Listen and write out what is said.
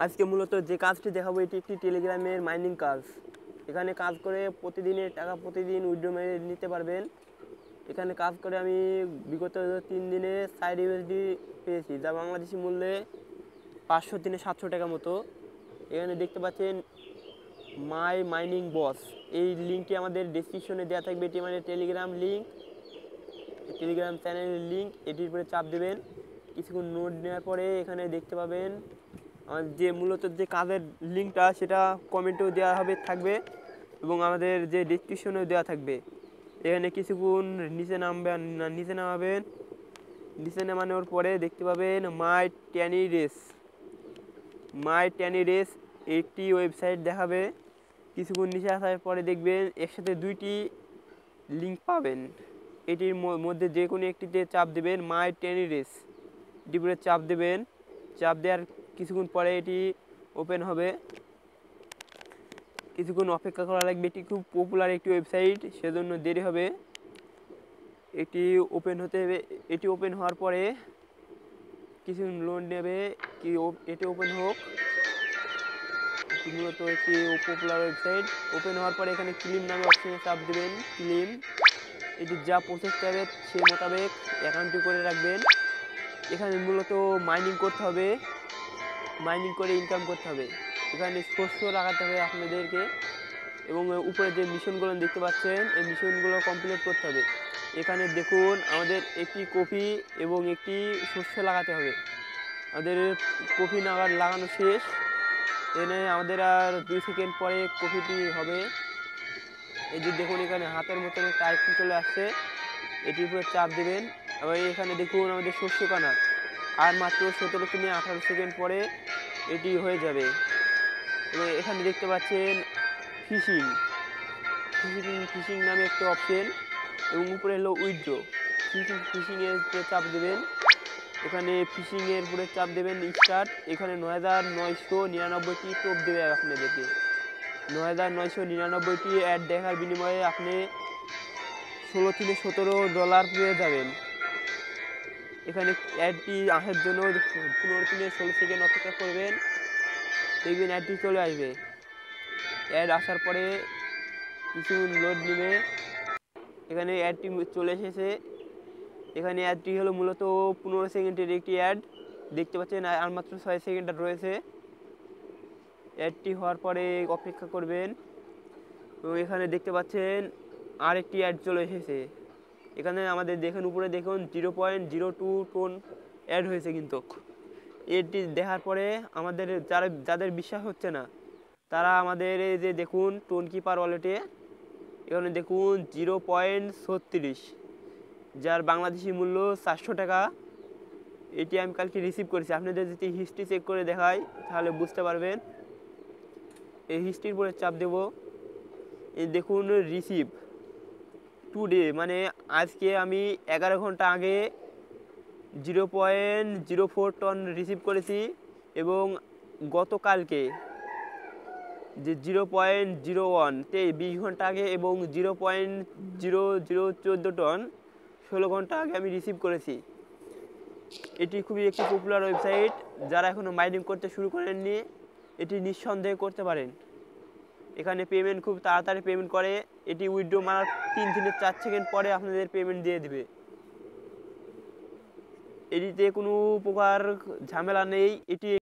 আজকে মূলত যে কাজটি দেখাবো এটি একটি টেলিগ্রামের মাইনিং কাজ। এখানে কাজ করে প্রতিদিনের টাকা প্রতিদিন উইথড্র মেরে নিতে পারবেন। এখানে কাজ করে আমি বিগত 3 দিনে 4 ইউএসডি পেয়েছি, যা বাংলাদেশি মূল্যে 500 থেকে 700 টাকা মতো। এখানে দেখতে পাচ্ছেন মাই মাইনিং বস, এই লিঙ্কটি আমাদের ডেসক্রিপশনে দেওয়া থাকবে। এটি আমাদের টেলিগ্রাম লিঙ্ক, টেলিগ্রাম চ্যানেলের লিঙ্ক। এটির উপরে চাপ দেবেন। কিছুক্ষণ নোট নেওয়ার পরে এখানে দেখতে পাবেন যে মূলত যে কাজের লিঙ্কটা সেটা কমেন্টেও দেওয়া থাকবে এবং আমাদের যে ডেসক্রিপশনেও দেওয়া থাকবে। এখানে কিছুক্ষণ নিচে নামাবেন। নিচে নামানোর পরে দেখতে পাবেন মাই ট্যানি রেস একটি ওয়েবসাইট দেখাবে। কিছুক্ষণ নিচে আসার পরে দেখবেন একসাথে দুইটি লিঙ্ক পাবেন। এটির মধ্যে যে কোনো একটিতে চাপ দেবেন, মাই ট্যানি রেস এটির উপরে চাপ দেবেন। চাপ দেওয়ার কিছুক্ষণ পরে এটি ওপেন হবে। কিছুক্ষণ অপেক্ষা করা লাগবে। এটি খুব পপুলার একটি ওয়েবসাইট, সেজন্য দেরি হবে। এটি ওপেন হতে হবে। এটি ওপেন হওয়ার পরে কিছুক্ষণ লোড নেবে। এটি ওপেন হোক। মূলত একটি পপুলার ওয়েবসাইট। ওপেন হওয়ার পরে এখানে ক্লিম নামে অপশনে চাপ দেবেন। ক্লিম, এটি যা প্রসেস হবে সেই মোতাবেক অ্যাকাউন্টটি করে রাখবেন। এখানে মূলত মাইনিং করতে হবে, মাইনিং করে ইনকাম করতে হবে। এখানে শস্য লাগাতে হবে আপনাদেরকে এবং উপরে যে মিশনগুলো দেখতে পাচ্ছেন এই মিশনগুলো কমপ্লিট করতে হবে। এখানে দেখুন আমাদের একটি কফি এবং একটি শস্য লাগাতে হবে। আমাদের কফি লাগানো শেষ। এখানে আমাদের আর 2 সেকেন্ড পরে কফিটি হবে। এই যে দেখুন এখানে হাতের মতন একটা আইকন চলে আসছে, এটির উপরে চাপ দেবেন। আবার এখানে দেখুন আমাদের শস্য কানা আর মাত্র 17 থেকে 18 সেকেন্ড পরে এটি হয়ে যাবে। এবং এখানে দেখতে পাচ্ছেন ফিশিং নামে একটা অপশন এবং উপরে হলো উইথড্র। ফিশিংয়ের উপরে চাপ দেবেন। এখানে ফিশিংয়ের উপরে চাপ দেবেন স্টার্ট। এখানে 9999টি টোপ দেবে আপনাদেরকে। 9999টি অ্যাড দেখার বিনিময়ে আপনি $16 থেকে $17 পেয়ে যাবেন। এখানে অ্যাডটি আসার জন্য 15 থেকে 16 সেকেন্ড অপেক্ষা করবেন, দেখবেন অ্যাডটি চলে আসবে। অ্যাড আসার পরে কিছু লোড নেবে। এখানে অ্যাডটি চলে এসেছে। এখানে অ্যাডটি হলো মূলত 15 সেকেন্ডের একটি অ্যাড দেখতে পাচ্ছেন, আর মাত্র 6 সেকেন্ড রয়েছে। অ্যাডটি হওয়ার পরে অপেক্ষা করবেন এবং এখানে দেখতে পাচ্ছেন আরেকটি অ্যাড চলে এসেছে। এখানে আমাদের দেখুন উপরে দেখুন 0.02 টন অ্যাড হয়েছে। কিন্তু এটি দেখার পরে আমাদের যাদের বিশ্বাস হচ্ছে না তারা আমাদের এই যে দেখুন টোন কিপার ওয়ালেটে এখানে দেখুন 0.36, যার বাংলাদেশি মূল্য 400 টাকা। এটি আমি কালকে রিসিভ করেছি। আপনাদের যদি হিস্ট্রি চেক করে দেখায় তাহলে বুঝতে পারবেন। এই হিস্ট্রির উপরে চাপ দেব। এই দেখুন রিসিভ টুডে, মানে আজকে আমি 11 ঘন্টা আগে 0.04 টন রিসিভ করেছি এবং গতকালকে যে 0.01 20 ঘন্টা আগে এবং 0.0014 টন 16 ঘন্টা আগে আমি রিসিভ করেছি। এটি খুবই একটি পপুলার ওয়েবসাইট। যারা এখনও মাইনিং করতে শুরু করেননি এটি নিঃসন্দেহে করতে পারেন। এখানে পেমেন্ট খুব তাড়াতাড়ি পেমেন্ট করে। এটি উইথড্র মারার 3 থেকে 4 সেকেন্ড পরে আপনাদের পেমেন্ট দিয়ে দেবে। এটিতে কোনো প্রকার ঝামেলা নেই। এটি